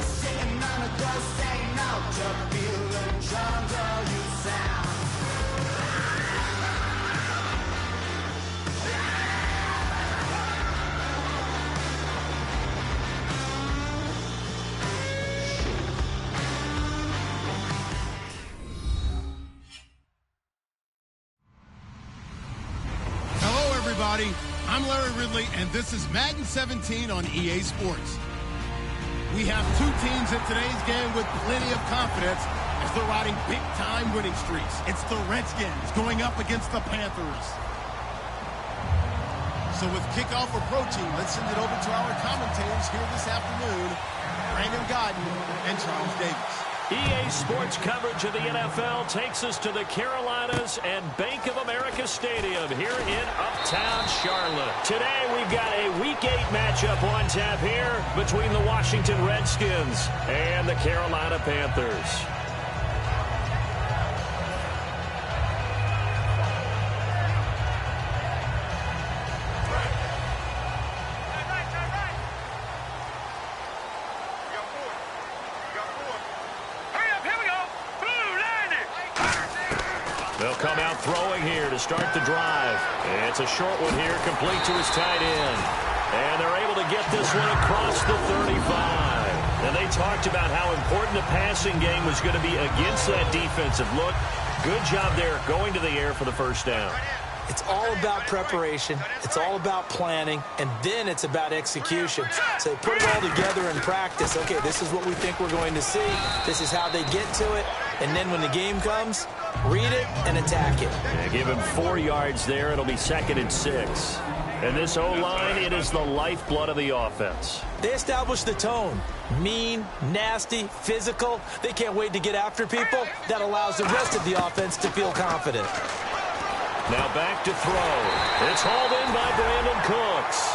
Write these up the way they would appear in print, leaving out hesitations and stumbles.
sitting on a ghost saying no to feel the jungle you sound. I'm Larry Ridley, and this is Madden 17 on EA Sports. We have two teams in today's game with plenty of confidence as they're riding big-time winning streaks. It's the Redskins going up against the Panthers. So with kickoff approaching, let's send it over to our commentators here this afternoon, Brandon Godden and Charles Davis. EA Sports coverage of the NFL takes us to the Carolinas and Bank of America Stadium here in Uptown Charlotte. Today we've got a Week 8 matchup on tap here between the Washington Redskins and the Carolina Panthers. They'll come out throwing here to start the drive. It's a short one here, complete to his tight end. And they're able to get this one across the 35. And they talked about how important the passing game was going to be against that defensive look. Good job there going to the air for the first down. It's all about preparation. It's all about planning. And then it's about execution. So they put it all together in practice. Okay, this is what we think we're going to see. This is how they get to it. And then when the game comes, read it and attack it. Yeah, give him 4 yards there. It'll be 2nd and 6. And this O-line, it is the lifeblood of the offense. They establish the tone. Mean, nasty, physical. They can't wait to get after people. That allows the rest of the offense to feel confident. Now back to throw. It's hauled in by Brandon Cooks.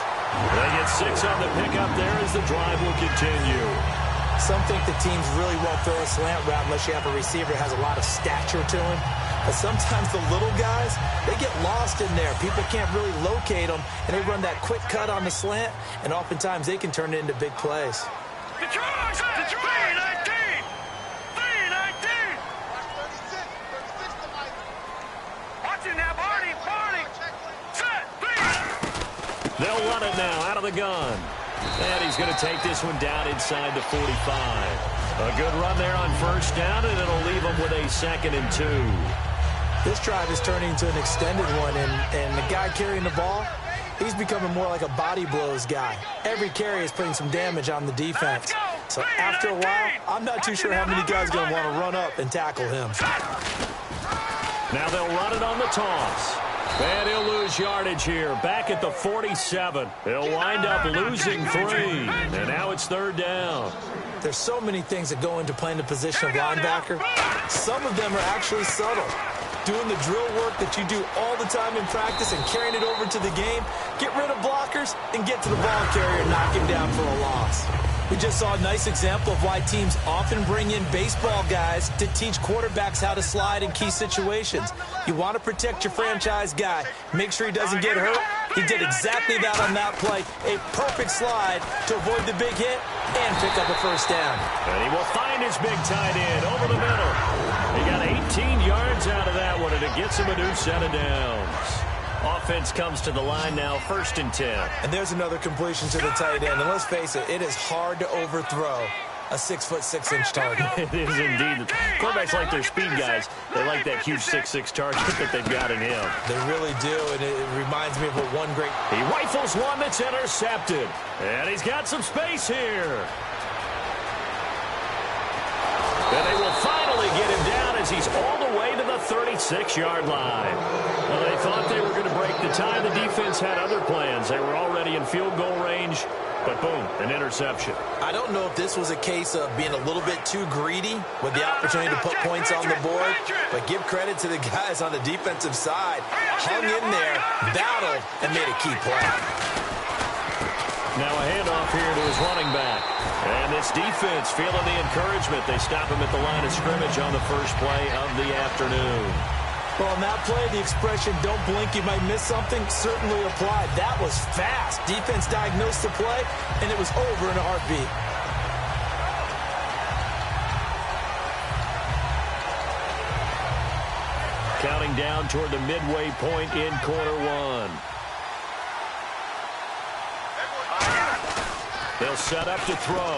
They get 6 on the pickup there as the drive will continue. Some think the teams really won't throw a slant route unless you have a receiver that has a lot of stature to him. But sometimes the little guys, they get lost in there. People can't really locate them, and they run that quick cut on the slant, and oftentimes they can turn it into big plays. They'll run it now out of the gun. And he's going to take this one down inside the 45. A good run there on first down, and it'll leave him with a 2nd and 2. This drive is turning into an extended one, and the guy carrying the ball, he's becoming more like a body blows guy. Every carry is putting some damage on the defense. So after a while, I'm not too sure how many guys are going to want to run up and tackle him. Now they'll run it on the toss. And he'll lose yardage here. Back at the 47. He'll wind up losing 3. And now it's 3rd down. There's so many things that go into playing the position of linebacker. Some of them are actually subtle. Doing the drill work that you do all the time in practice and carrying it over to the game. Get rid of blockers and get to the ball carrier and knock him down for a loss. We just saw a nice example of why teams often bring in baseball guys to teach quarterbacks how to slide in key situations. You want to protect your franchise guy. Make sure he doesn't get hurt. He did exactly that on that play. A perfect slide to avoid the big hit and pick up a first down. And he will find his big tight end over the middle. He got 18 yards out of that one, and it gets him a new set of downs. Offense comes to the line now, 1st and 10. And there's another completion to the tight end. And let's face it, it is hard to overthrow a 6'6" target. It is indeed. Quarterbacks like their speed guys. They like that huge 6'6" target that they've got in him. They really do, and it reminds me of what one great... He rifles one that's intercepted. And he's got some space here. And they will finally get him down as he's all the way to the 36-yard line. Well, they thought they were going to break the tie. The defense had other plans. They were already in field goal range, but boom, an interception. I don't know if this was a case of being a little bit too greedy with the opportunity to put points on the board, but give credit to the guys on the defensive side. Hung in there, battled, and made a key play. Now a handoff here to his running back. And this defense feeling the encouragement. They stop him at the line of scrimmage on the first play of the afternoon. Well, on that play, the expression, don't blink, you might miss something, certainly applied. That was fast. Defense diagnosed the play, and it was over in a heartbeat. counting down toward the midway point in quarter one. They'll set up to throw.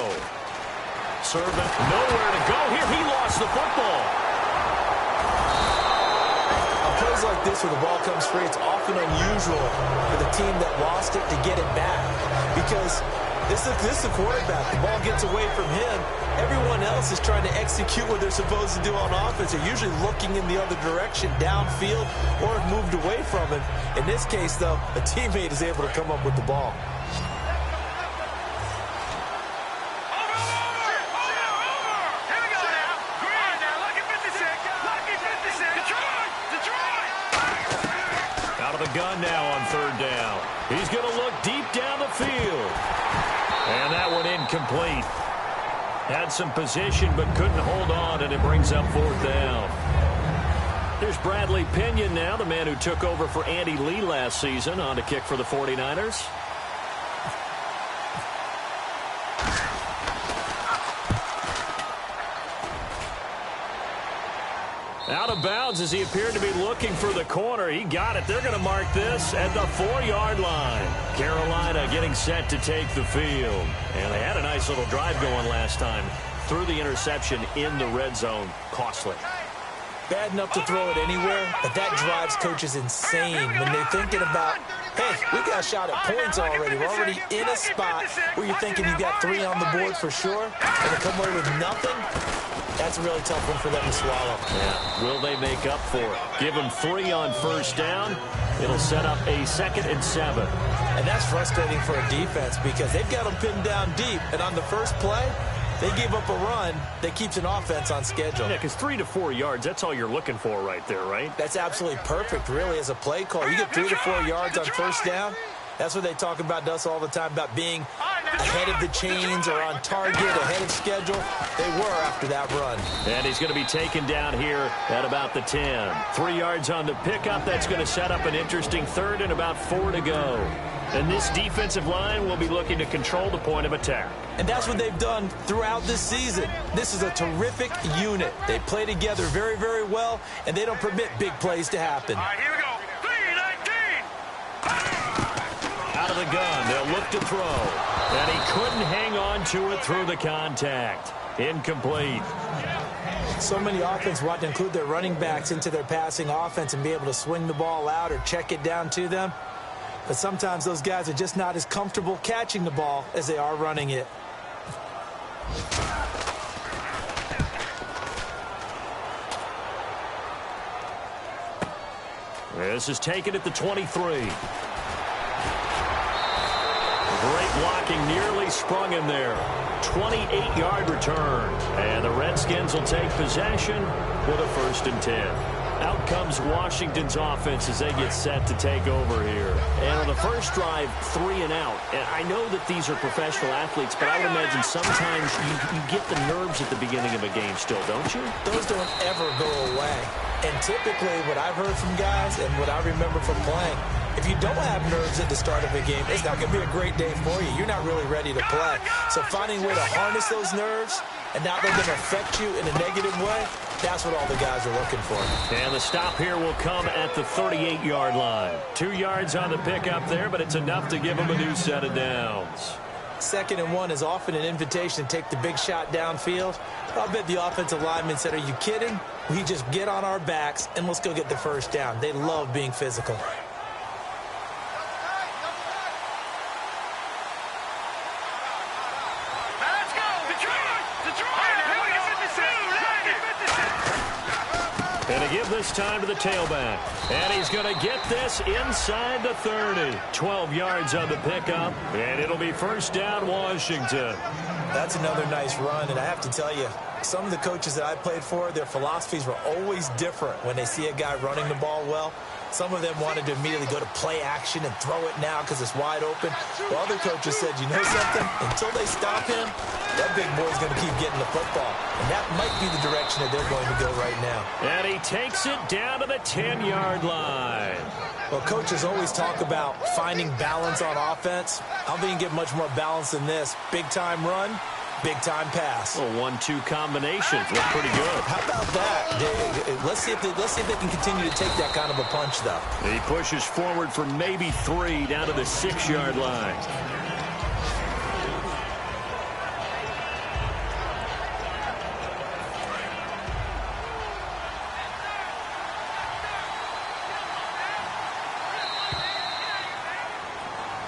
Servant nowhere to go here. He lost the football. On plays like this where the ball comes free, it's often unusual for the team that lost it to get it back. Because this is the quarterback. The ball gets away from him. Everyone else is trying to execute what they're supposed to do on offense. They're usually looking in the other direction, downfield, or have moved away from him. In this case, though, a teammate is able to come up with the ball. Gun now on third down. He's going to look deep down the field. And that one incomplete. Had some position but couldn't hold on, and it brings up fourth down. There's Bradley Pinion now, the man who took over for Andy Lee last season, on to kick for the 49ers. Out of bounds as he appeared to be looking for the corner. He got it. They're going to mark this at the 4-yard line. Carolina getting set to take the field. And they had a nice little drive going last time. Threw the interception in the red zone. Costly. Bad enough to throw it anywhere, but that drives coaches insane when they're thinking about, hey, we got a shot at points already. We're already in a spot where you're thinking you got 3 on the board for sure, and to come away with nothing. That's a really tough one for them to swallow. Yeah. Will they make up for it? Give them 3 on first down. It'll set up a 2nd and 7. And that's frustrating for a defense because they've got them pinned down deep. And on the first play, they give up a run that keeps an offense on schedule. Yeah, because 3 to 4 yards, that's all you're looking for right there, right? That's absolutely perfect, really, as a play call. You get 3 to 4 yards on first down. That's what they talk about to us all the time, about being ahead of the chains or on target, ahead of schedule. They were after that run. And he's going to be taken down here at about the 10. 3 yards on the pickup. That's going to set up an interesting 3rd and about 4 to go. And this defensive line will be looking to control the point of attack. And that's what they've done throughout this season. This is a terrific unit. They play together very, very well, and they don't permit big plays to happen. All right, here we go. 3-19. Out of the gun, they'll look to throw. And he couldn't hang on to it through the contact. Incomplete. So many offenses want to include their running backs into their passing offense and be able to swing the ball out or check it down to them. But sometimes those guys are just not as comfortable catching the ball as they are running it. This is taken at the 23. Great blocking, nearly sprung him there. 28-yard return. And the Redskins will take possession with a 1st and 10. Out comes Washington's offense as they get set to take over here. And on the first drive, 3 and out. And I know that these are professional athletes, but I would imagine sometimes you get the nerves at the beginning of a game still, don't you? Those don't ever go away. And typically what I've heard from guys and what I remember from playing, if you don't have nerves at the start of a game, it's not going to be a great day for you. You're not really ready to play. So finding a way to harness those nerves and not let them affect you in a negative way, that's what all the guys are looking for. And the stop here will come at the 38-yard line. 2 yards on the pickup there, but it's enough to give them a new set of downs. 2nd and 1 is often an invitation to take the big shot downfield. I'll bet the offensive lineman said, are you kidding? We just get on our backs and let's go get the first down. They love being physical. And to give this time to the tailback. And he's going to get this inside the 30. 12 yards on the pickup. And it'll be 1st down, Washington. That's another nice run. And I have to tell you, some of the coaches that I played for, their philosophies were always different when they see a guy running the ball well. Some of them wanted to immediately go to play action and throw it now because it's wide open. Well, other coaches said, you know something? Until they stop him, that big boy's going to keep getting the football. And that might be the direction that they're going to go right now. And he takes it down to the 10-yard line. Well, coaches always talk about finding balance on offense. I don't think you can get much more balance than this. Big-time run, Big-time pass. A 1-2 combination. Look pretty good. How about that? Let's see if they can continue to take that kind of a punch, though. He pushes forward for maybe 3 down to the 6-yard line.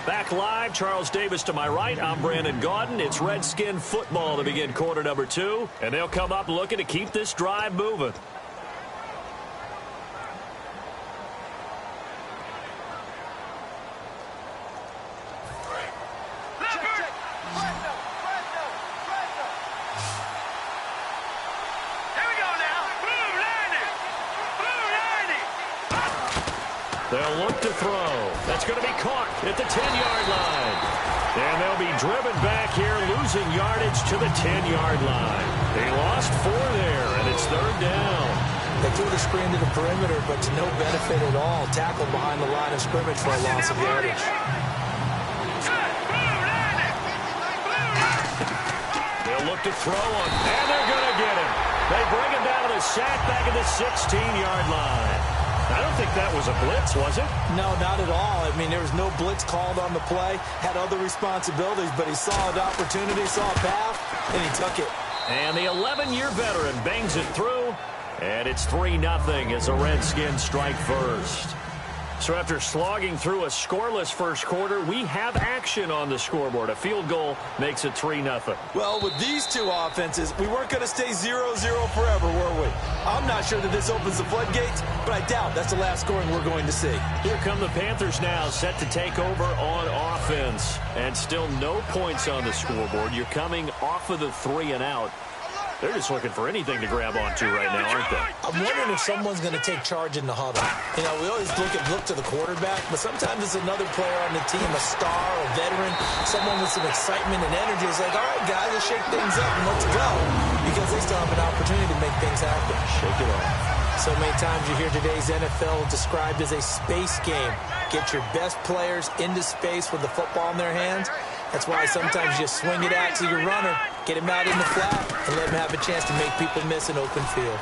Back live, Charles Davis to my right. I'm Brandon Gaudin. It's Redskin football to begin quarter number 2. And they'll come up looking to keep this drive moving. They'll look to throw. That's going to be caught at the 10-yard line. And they'll be driven back here, losing yardage to the 10-yard line. They lost 4 there, and it's 3rd down. They threw the screen to the perimeter, but to no benefit at all. Tackled behind the line of scrimmage for a loss of yardage. They'll look to throw him, and they're going to get him. They bring him down to the sack back at the 16-yard line. I don't think that was a blitz, was it? No, not at all. I mean, there was no blitz called on the play. Had other responsibilities, but he saw an opportunity, saw a path, and he took it. And the 11-year veteran bangs it through, and it's 3-0 as the Redskins strike first. So after slogging through a scoreless first quarter, we have action on the scoreboard. A field goal makes it 3-0. Well, with these two offenses, we weren't going to stay 0-0 forever, were we? I'm not sure that this opens the floodgates, but I doubt that's the last scoring we're going to see. Here come the Panthers now, set to take over on offense. And still no points on the scoreboard. You're coming off of the 3 and out. They're just looking for anything to grab onto right now, aren't they? I'm wondering if someone's going to take charge in the huddle. You know, we always look to the quarterback, but sometimes it's another player on the team, a star, a veteran, someone with some excitement and energy. It's like, all right, guys, let's shake things up and let's go, because they still have an opportunity to make things happen. Shake it off. So many times you hear today's NFL described as a space game. Get your best players into space with the football in their hands. That's why sometimes you just swing it out to your runner, get him out in the flat, and let him have a chance to make people miss an open field.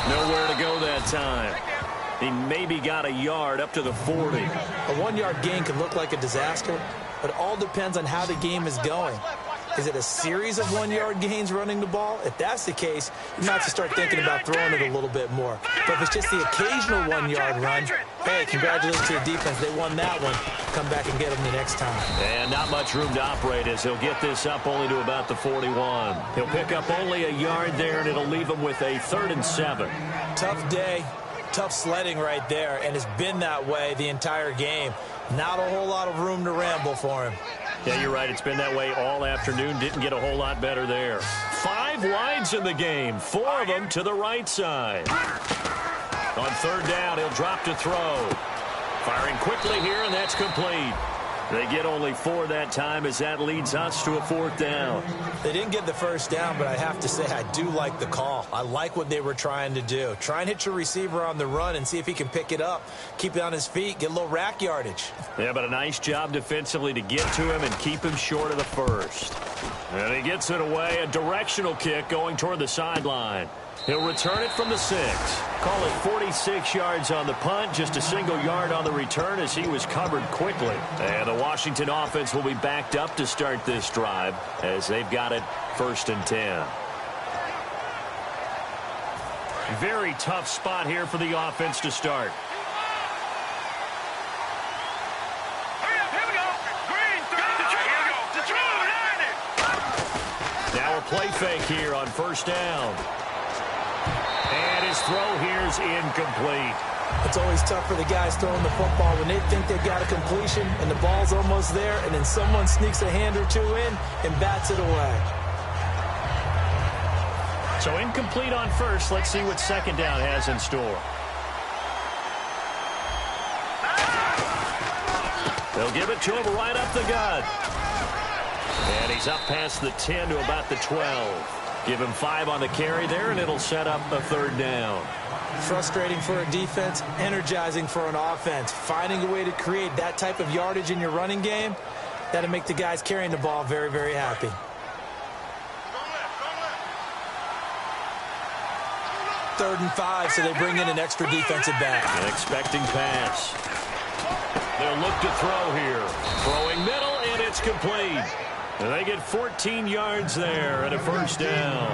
Nowhere to go that time. He maybe got a yard up to the 40. A 1-yard gain can look like a disaster, but it all depends on how the game is going. Is it a series of 1-yard gains running the ball? If that's the case, you might have to start thinking about throwing it a little bit more. But if it's just the occasional 1-yard run, hey, congratulations to the defense. They won that one. Come back and get them the next time. And not much room to operate as he'll get this up only to about the 41. He'll pick up only a yard there, and it'll leave him with a 3rd and 7. Tough day, tough sledding right there, and it's been that way the entire game. Not a whole lot of room to ramble for him. Yeah, you're right. It's been that way all afternoon. Didn't get a whole lot better there. 5 wides in the game, 4 of them to the right side. On 3rd down, he'll drop to throw. Firing quickly here, and that's complete. They get only 4 that time as that leads us to a 4th down. They didn't get the first down, but I have to say I do like the call. I like what they were trying to do. Try and hit your receiver on the run and see if he can pick it up. Keep it on his feet, get a little rack yardage. Yeah, but a nice job defensively to get to him and keep him short of the first. And he gets it away, a directional kick going toward the sideline. He'll return it from the 6. Call it 46 yards on the punt, just a single yard on the return as he was covered quickly. And the Washington offense will be backed up to start this drive as they've got it 1st and 10. Very tough spot here for the offense to start. Now a play fake here on 1st down. And his throw here is incomplete. It's always tough for the guys throwing the football when they think they've got a completion and the ball's almost there, and then someone sneaks a hand or 2 in and bats it away. So incomplete on 1st. Let's see what 2nd down has in store. They'll give it to him right up the gut. And he's up past the 10 to about the 12. Give him 5 on the carry there, and it'll set up a 3rd down. Frustrating for a defense, energizing for an offense. Finding a way to create that type of yardage in your running game, that'll make the guys carrying the ball very, very happy. 3rd and 5, so they bring in an extra defensive back. An expecting pass. They'll look to throw here. Throwing middle, and it's complete. And they get 14 yards there and a first down.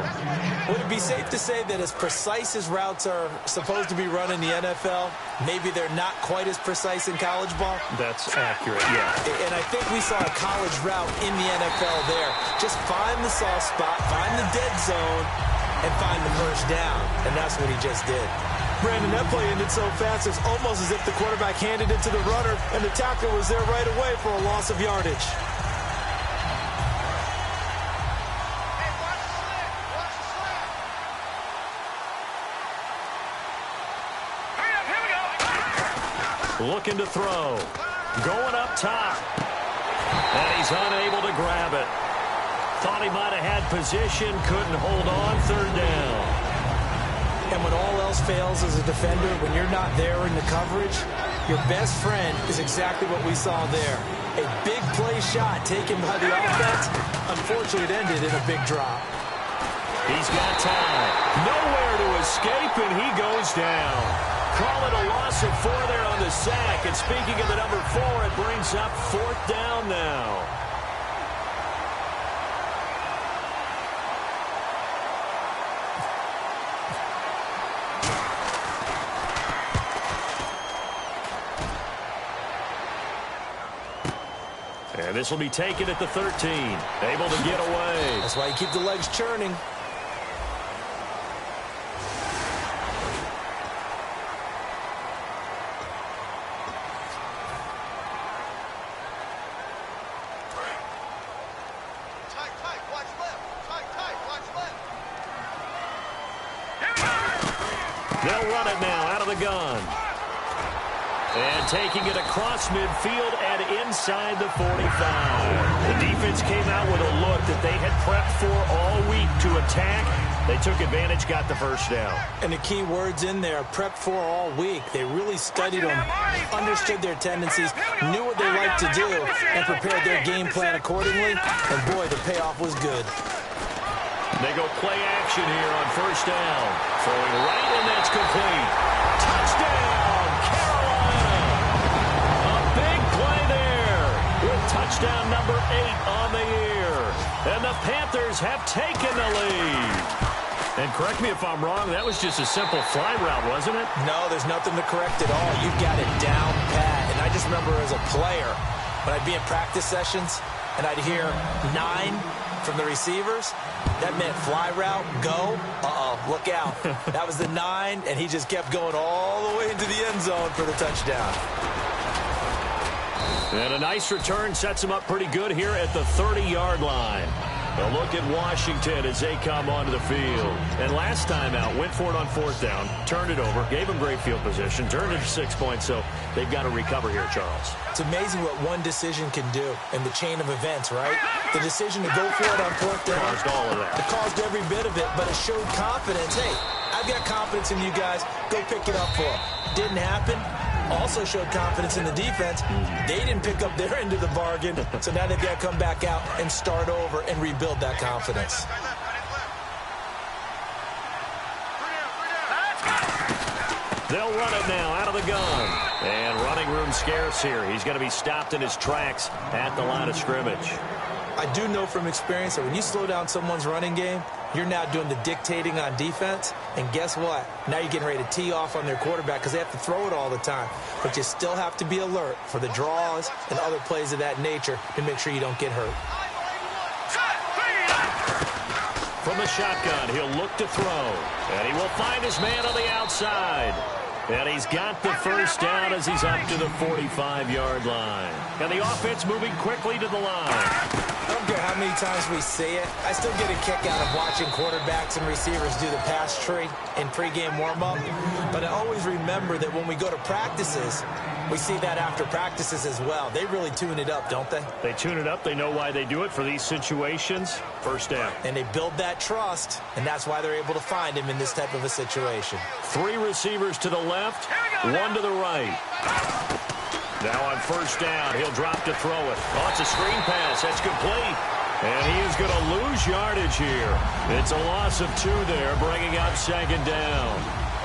Would it be safe to say that as precise as routes are supposed to be run in the NFL, maybe they're not quite as precise in college ball? That's accurate, yeah. And I think we saw a college route in the NFL there. Just find the soft spot, find the dead zone, and find the first down. And that's what he just did. Brandon, that play ended so fast, it's almost as if the quarterback handed it to the runner, and the tackler was there right away for a loss of yardage. Looking to throw. Going up top. And he's unable to grab it. Thought he might have had position. Couldn't hold on. 3rd down. And when all else fails as a defender, when you're not there in the coverage, your best friend is exactly what we saw there. A big play shot taken by the offense. Unfortunately, it ended in a big drop. He's got time. Nowhere to escape, and he goes down. Call it a loss of 4 there on the sack. And speaking of the number 4, it brings up 4th down now. And this will be taken at the 13. Able to get away. That's why you keep the legs churning. They'll run it now out of the gun. And taking it across midfield and inside the 45. The defense came out with a look that they had prepped for all week to attack. They took advantage, got the first down. And the key words in there, prepped for all week. They really studied them, understood their tendencies, knew what they liked to do, and prepared their game plan accordingly. And boy, the payoff was good. They go play action here on 1st down. Throwing right, and that's complete. Touchdown, Carolina. A big play there with touchdown number 8 on the year. And the Panthers have taken the lead. And correct me if I'm wrong, that was just a simple fly route, wasn't it? No, there's nothing to correct at all. You've got it down pat. And I just remember as a player, when I'd be in practice sessions, and I'd hear 9 from the receivers, that meant fly route, go, look out. That was the 9, and he just kept going all the way into the end zone for the touchdown. And a nice return sets him up pretty good here at the 30-yard line. A look at Washington as they come onto the field. And last time out, went for it on 4th down, turned it over, gave him great field position, turned it to 6 points, so they've got to recover here, Charles. It's amazing what one decision can do in the chain of events, right? The decision to go for it on 4th down. Caused all of that. It caused every bit of it, but it showed confidence. Hey, I've got confidence in you guys. Go pick it up for them. Didn't happen. Also showed confidence in the defense. They didn't pick up their end of the bargain, so now they've got to come back out and start over and rebuild that confidence. They'll run it now out of the gun. And running room scarce here. He's going to be stopped in his tracks at the line of scrimmage. I do know from experience that when you slow down someone's running game, you're now doing the dictating on defense. And guess what? Now you're getting ready to tee off on their quarterback because they have to throw it all the time. But you still have to be alert for the draws and other plays of that nature to make sure you don't get hurt. From the shotgun, he'll look to throw. And he will find his man on the outside. And he's got the first down as he's up to the 45-yard line. And the offense moving quickly to the line. I don't care how many times we say it, I still get a kick out of watching quarterbacks and receivers do the pass tree in pregame warm-up. But I always remember that when we go to practices, we see that after practices as well. They really tune it up, don't they? They tune it up. They know why they do it for these situations. First down. And they build that trust, and that's why they're able to find him in this type of a situation. 3 receivers to the left, 1 to the right. Now on first down, he'll drop to throw it. Oh, it's a screen pass. That's complete. And he is going to lose yardage here. It's a loss of 2 there, bringing up second down.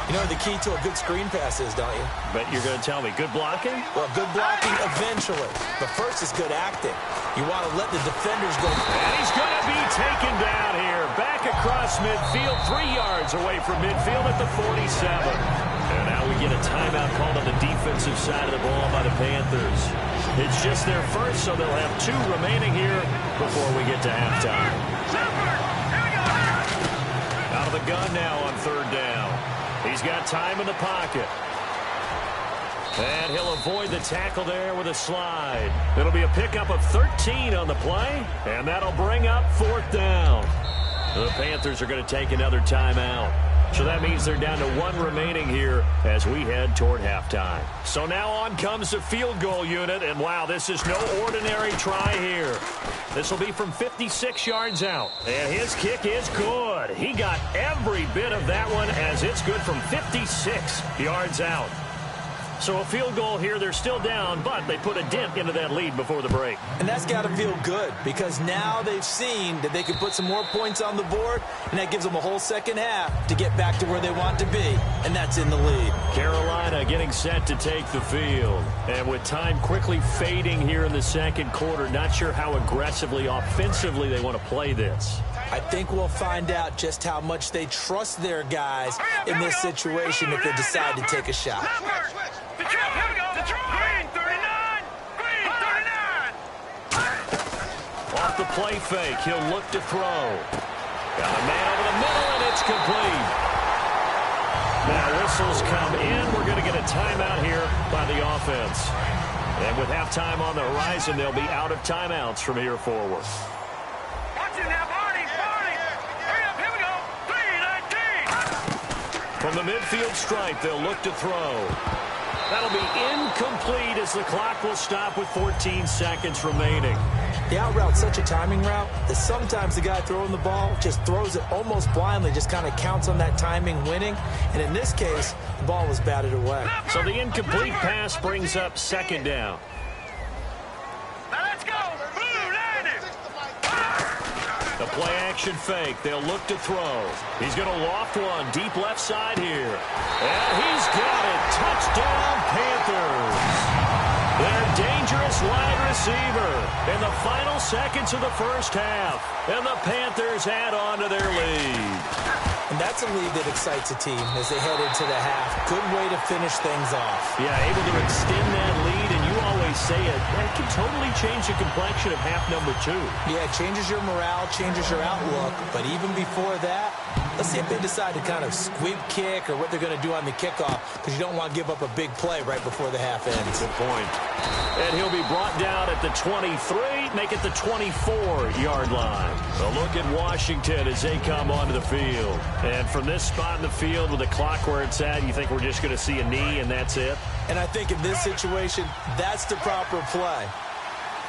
You know the key to a good screen pass is, don't you? Bet you're going to tell me. Good blocking? Well, good blocking eventually. But first is good acting. You want to let the defenders go. And he's going to be taken down here. Back across midfield, 3 yards away from midfield at the 47. And now we get a timeout called on the defensive side of the ball by the Panthers. It's just their first, so they'll have 2 remaining here before we get to halftime. Out of the gun now on 3rd down. He's got time in the pocket. And he'll avoid the tackle there with a slide. It'll be a pickup of 13 on the play, and that'll bring up 4th down. The Panthers are going to take another timeout. So that means they're down to 1 remaining here as we head toward halftime. So now on comes the field goal unit, and wow, this is no ordinary try here. This will be from 56 yards out, and his kick is good. He got every bit of that one as it's good from 56 yards out. So a field goal here, they're still down, but they put a dent into that lead before the break. And that's got to feel good because now they've seen that they can put some more points on the board, and that gives them a whole second half to get back to where they want to be, and that's in the lead. Carolina getting set to take the field. And with time quickly fading here in the second quarter, not sure how aggressively, offensively they want to play this. I think we'll find out just how much they trust their guys in this situation if they decide to take a shot. Off the play fake, he'll look to throw. Got a man over the middle, and it's complete. Now whistles come in. We're going to get a timeout here by the offense. And with halftime on the horizon, they'll be out of timeouts from here forward. Watch it now, Barney! Hurry up, here we go! 3-19! From the midfield stripe, they'll look to throw. That'll be incomplete as the clock will stop with 14 seconds remaining. The out route's such a timing route that sometimes the guy throwing the ball just throws it almost blindly, just kind of counts on that timing winning. And in this case, the ball was batted away. So the incomplete pass brings up second down. Now let's go! Blue, landed! The play action fake. They'll look to throw. He's going to loft one deep left side here. And he's got it. Touchdown, Panthers. Their dangerous wide receiver in the final seconds of the first half. And the Panthers add on to their lead. And that's a lead that excites a team as they head into the half. Good way to finish things off. Yeah, able to extend that lead, and you always say it, that can totally change the complexion of half number 2. Yeah, it changes your morale, changes your outlook. But even before that, let's see if they decide to kind of squib kick or what they're going to do on the kickoff, because you don't want to give up a big play right before the half ends. Good point. And he'll be brought down at the 23, make it the 24-yard line. A look at Washington as they come onto the field. And from this spot in the field with the clock where it's at, you think we're just going to see a knee and that's it? And I think in this situation, that's the proper play.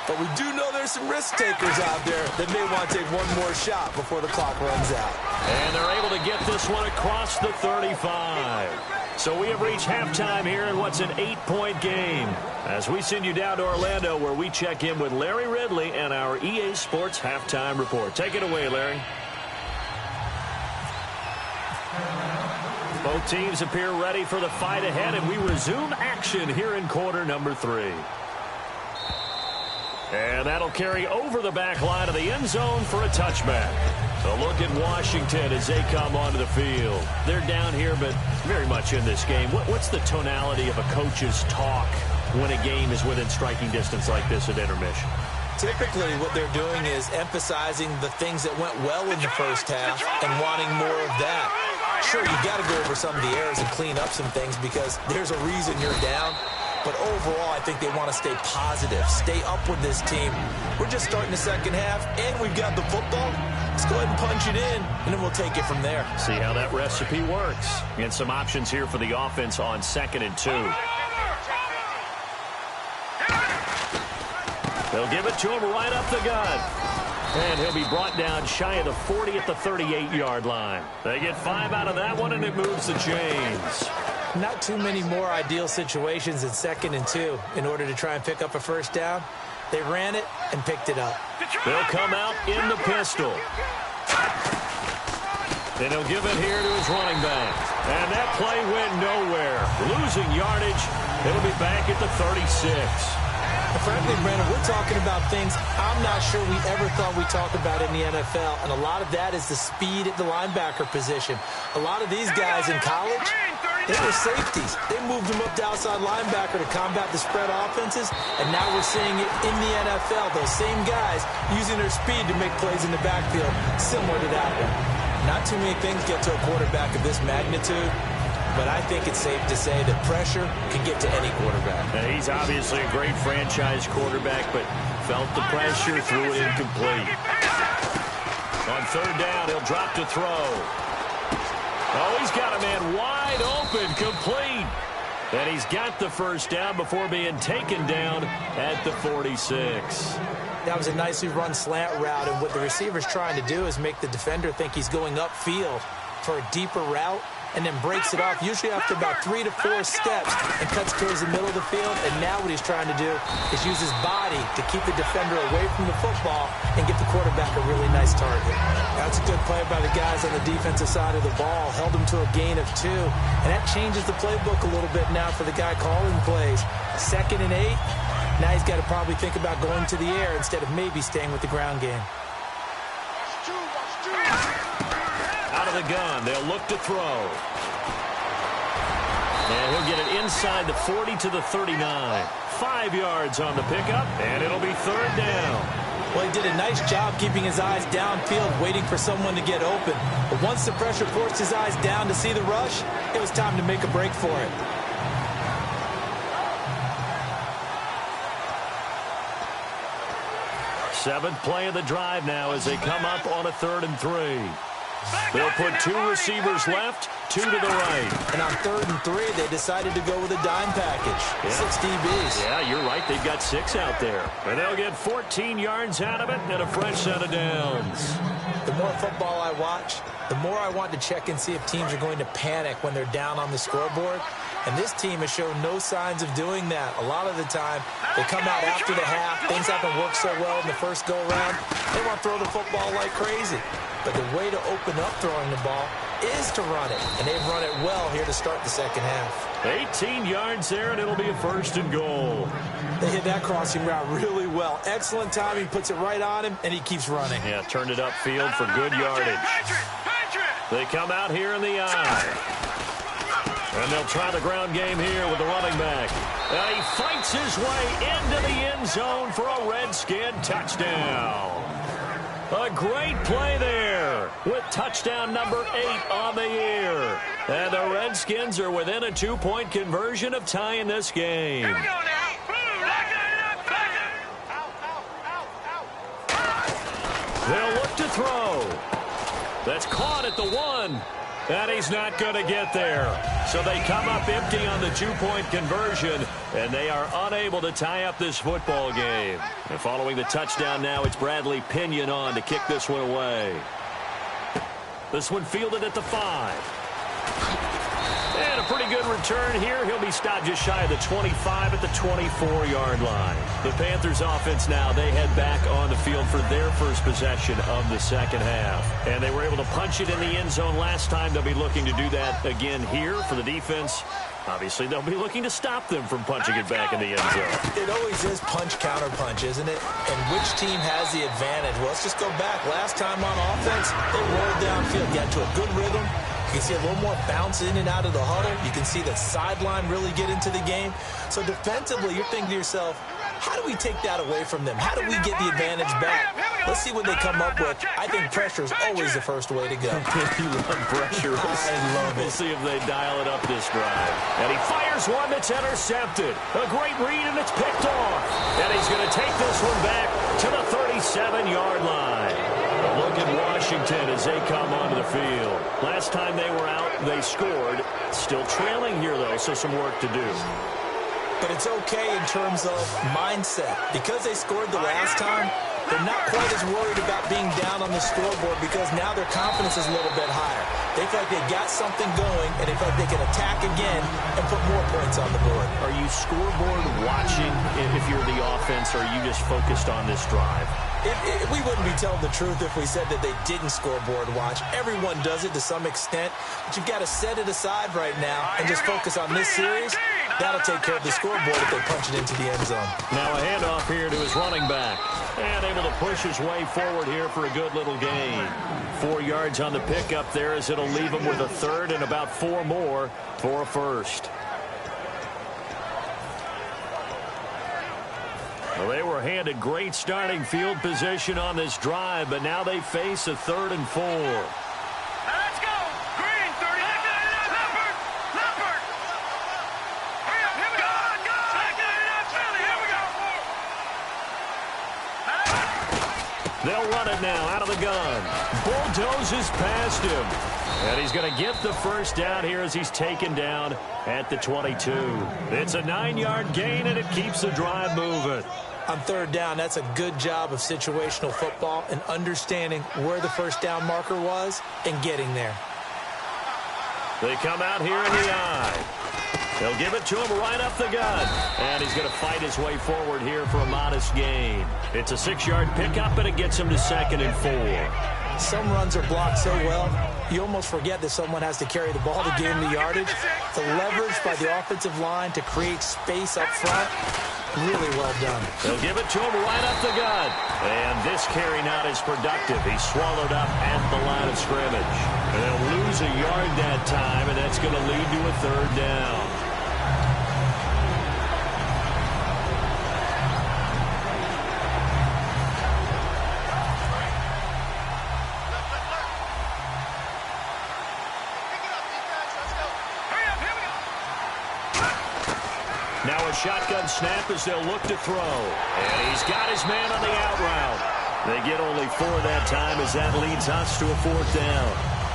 But we do know there's some risk takers out there that may want to take one more shot before the clock runs out. And they're able to get this one across the 35. So we have reached halftime here in what's an 8-point game. As we send you down to Orlando where we check in with Larry Ridley and our EA Sports Halftime Report. Take it away, Larry. Both teams appear ready for the fight ahead, and we resume action here in quarter number 3. And that'll carry over the back line of the end zone for a touchback. A look at Washington as they come onto the field. They're down here, but very much in this game. What's the tonality of a coach's talk when a game is within striking distance like this at intermission? Typically, what they're doing is emphasizing the things that went well in the first half and wanting more of that. Sure, you've got to go over some of the errors and clean up some things because there's a reason you're down. But overall, I think they want to stay positive, stay up with this team. We're just starting the second half, and we've got the football. Let's go ahead and punch it in, and then we'll take it from there. See how that recipe works. And some options here for the offense on 2nd and 2. They'll give it to him right up the gut. And he'll be brought down shy of the 40 at the 38-yard line. They get 5 out of that one, and it moves the chains. Not too many more ideal situations in 2nd and 2 in order to try and pick up a first down. They ran it and picked it up. They'll come out in the pistol. And he'll give it here to his running back. And that play went nowhere. Losing yardage. It'll be back at the 36. Frankly, Brandon, we're talking about things I'm not sure we ever thought we'd talk about in the NFL, and a lot of that is the speed at the linebacker position. A lot of these guys in college, they were safeties. They moved them up to outside linebacker to combat the spread offenses, and now we're seeing it in the NFL. Those same guys using their speed to make plays in the backfield, similar to that one. Not too many things get to a quarterback of this magnitude, but I think it's safe to say that pressure can get to any quarterback. Now, he's obviously a great franchise quarterback, but felt the pressure, threw it incomplete. On third down, he'll drop to throw. Oh, he's got a man wide open, complete. And he's got the first down before being taken down at the 46. That was a nicely run slant route, and what the receiver's trying to do is make the defender think he's going upfield for a deeper route, and then breaks it off, usually after about 3 to 4 steps, and cuts towards the middle of the field. And now what he's trying to do is use his body to keep the defender away from the football and give the quarterback a really nice target. That's a good play by the guys on the defensive side of the ball. Held him to a gain of 2, and that changes the playbook a little bit now for the guy calling plays. 2nd and 8. Now he's got to probably think about going to the air instead of maybe staying with the ground game. Out of the gun, they'll look to throw. And he'll get it inside the 40 to the 39. 5 yards on the pickup, and it'll be third down. Well, he did a nice job keeping his eyes downfield, waiting for someone to get open. But once the pressure forced his eyes down to see the rush, it was time to make a break for it. Seventh play of the drive now as they come up on a 3rd and 3. They'll put 2 receivers left, 2 to the right. And on 3rd and 3, they decided to go with a dime package. Yeah. 6 DBs. Yeah, you're right. They've got 6 out there. And they'll get 14 yards out of it and a fresh set of downs. The more football I watch, the more I want to check and see if teams are going to panic when they're down on the scoreboard. And this team has shown no signs of doing that. A lot of the time, they come out after the half. Things haven't worked so well in the first go-around. They want to throw the football like crazy. But the way to open up throwing the ball is to run it. And they've run it well here to start the second half. 18 yards there, and it'll be a 1st and goal. They hit that crossing route really well. Excellent timing, puts it right on him, and he keeps running. Yeah, turned it upfield for good yardage. They come out here in the eye. And they'll try the ground game here with the running back. And he fights his way into the end zone for a Redskin touchdown. A great play there with touchdown number 8 on the year. And the Redskins are within a 2-point conversion of tying this game. Here we go now. They'll look to throw. That's caught at the 1. And he's not going to get there. So they come up empty on the 2-point conversion, and they are unable to tie up this football game. And following the touchdown now, it's Bradley Pinion on to kick this one away. This one fielded at the 5. And a pretty good return here. He'll be stopped just shy of the 25 at the 24-yard line. The Panthers offense now, they head back on the field for their first possession of the second half. And they were able to punch it in the end zone last time. They'll be looking to do that again here for the defense. Obviously, they'll be looking to stop them from punching it back in the end zone. It always is punch-counter-punch, isn't it? And which team has the advantage? Well, let's just go back. Last time on offense, they rolled downfield, got to a good rhythm. You can see a little more bounce in and out of the huddle. You can see the sideline really get into the game. So defensively, you're thinking to yourself, how do we take that away from them? How do we get the advantage back? Let's see what they come up with. I think pressure is always the first way to go. You love pressure. I love it. We'll see if they dial it up this drive. And he fires one that's intercepted. A great read, and it's picked off. And he's going to take this one back to the 37-yard line. A look at Washington as they come onto the field. Last time they were out, they scored. Still trailing here, though, so some work to do. But it's okay in terms of mindset. Because they scored the last time, they're not quite as worried about being down on the scoreboard because now their confidence is a little bit higher. They feel like they got something going, and they feel like they can attack again and put more points on the board. Are you scoreboard watching if you're the offense, or are you just focused on this drive? We wouldn't be telling the truth if we said that they didn't scoreboard watch. Everyone does it to some extent, but you've got to set it aside right now and just focus on this series. That'll take care of the scoreboard if they punch it into the end zone. Now a handoff here to his running back. And able to push his way forward here for a good little gain. 4 yards on the pickup there, as it'll leave him with a third and about 4 more for a first. Well, they were handed great starting field position on this drive, but now they face a 3rd and 4. Let's go! Green, 30. Leopard! Leopard! Hurry up, here we go! Here we go! They'll run it now out of the gun. Bulldozes past him. And he's going to get the first down here as he's taken down at the 22. It's a 9-yard gain, and it keeps the drive moving. On 3rd down, that's a good job of situational football and understanding where the first down marker was and getting there. They come out here in the eye. They'll give it to him right up the gut. And he's going to fight his way forward here for a modest gain. It's a 6-yard pickup, and it gets him to 2nd and 4. Some runs are blocked so well, you almost forget that someone has to carry the ball to gain the yardage. The leverage by the offensive line to create space up front, really well done. They'll give it to him right up the gut. And this carry not as productive. He's swallowed up at the line of scrimmage. And they'll lose a yard that time, and that's going to lead to a 3rd down. Now a shotgun snap as they'll look to throw. And he's got his man on the out route. They get only 4 that time as that leads us to a 4th down.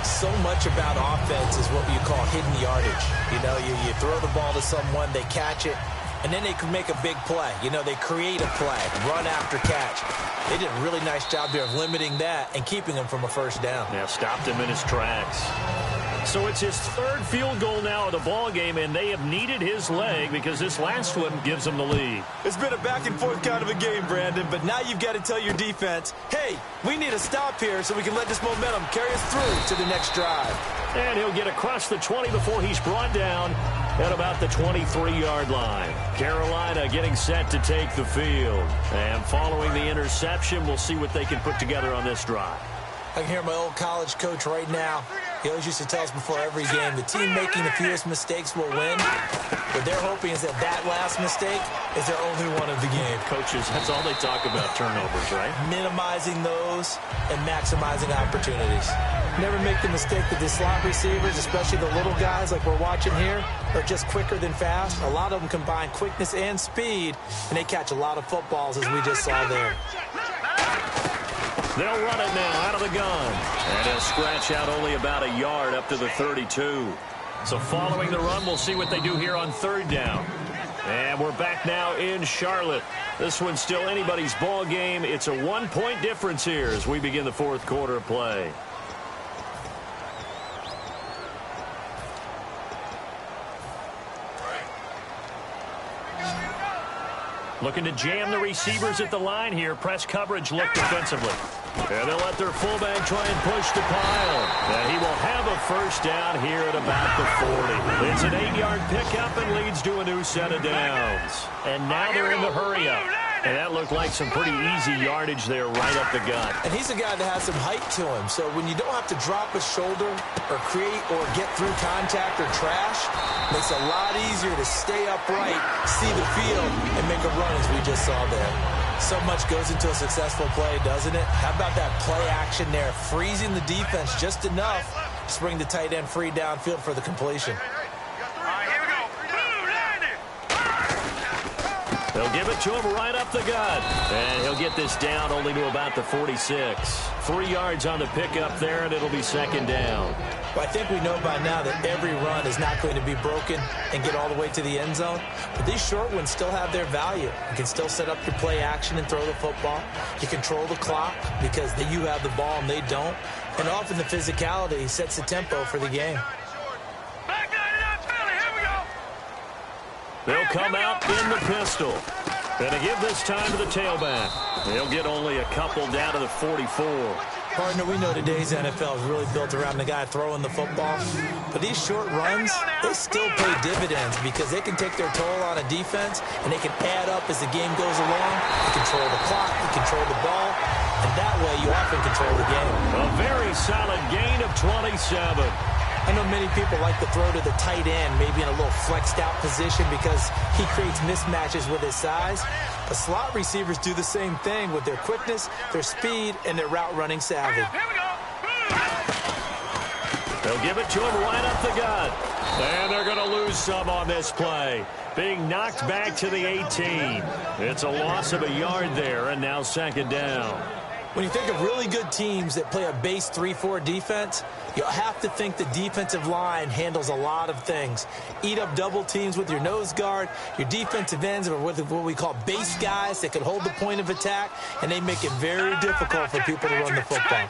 So much about offense is what you call hidden yardage. You know, you throw the ball to someone, they catch it, and then they can make a big play. You know, they create a play, run after catch. They did a really nice job there of limiting that and keeping him from a first down. Yeah, stopped him in his tracks. So it's his 3rd field goal now of the ball game, and they have needed his leg because this last one gives them the lead. It's been a back-and-forth kind of a game, Brandon, but now you've got to tell your defense, hey, we need a stop here so we can let this momentum carry us through to the next drive. And he'll get across the 20 before he's brought down at about the 23-yard line. Carolina getting set to take the field. And following the interception, we'll see what they can put together on this drive. I can hear my old college coach right now. He always used to tell us before every game, the team making the fewest mistakes will win. What they're hoping is that last mistake is their only one of the game. Coaches, that's all they talk about, turnovers, right? Minimizing those and maximizing opportunities. Never make the mistake that the slot receivers, especially the little guys like we're watching here, are just quicker than fast. A lot of them combine quickness and speed, and they catch a lot of footballs, as we just saw there. They'll run it now out of the gun. And he'll scratch out only about a yard up to the 32. So following the run, we'll see what they do here on 3rd down. And we're back now in Charlotte. This one's still anybody's ball game. It's a 1-point difference here as we begin the 4th quarter of play. Looking to jam the receivers at the line here. Press coverage look defensively. And they'll let their fullback try and push the pile. And he will have a first down here at about the 40. It's an 8-yard pickup and leads to a new set of downs. And now they're in the hurry-up. And that looked like some pretty easy yardage there right up the gut. And he's a guy that has some height to him. So when you don't have to drop a shoulder or create or get through contact or trash, it makes it a lot easier to stay upright, see the field, and make a run as we just saw there. So much goes into a successful play, doesn't it? How about that play action there, freezing the defense just enough to bring the tight end free downfield for the completion. They'll give it to him right up the gut. And he'll get this down only to about the 46. 3 yards on the pickup there, and it'll be 2nd down. Well, I think we know by now that every run is not going to be broken and get all the way to the end zone. But these short ones still have their value. You can still set up your play action and throw the football. You control the clock because you have the ball and they don't. And often the physicality sets the tempo for the game. Back 99 penalty. Here we go. They'll come out in the pistol. And to give this time to the tailback. They'll get only a couple down to the 44. Partner, we know today's NFL is really built around the guy throwing the football. But these short runs, they still pay dividends because they can take their toll on a defense and they can add up as the game goes along. You control the clock, you control the ball, and that way you often control the game. A very solid gain of 27. I know many people like to throw to the tight end, maybe in a little flexed out position because he creates mismatches with his size. But slot receivers do the same thing with their quickness, their speed, and their route running savvy. Here we go. They'll give it to him right up the gut. And they're going to lose some on this play. Being knocked back to the 18. It's a loss of a yard there, and now second down. When you think of really good teams that play a base 3-4 defense, you'll have to think the defensive line handles a lot of things. Eat up double teams with your nose guard. Your defensive ends are what we call base guys that can hold the point of attack, and they make it very difficult for people to run the football.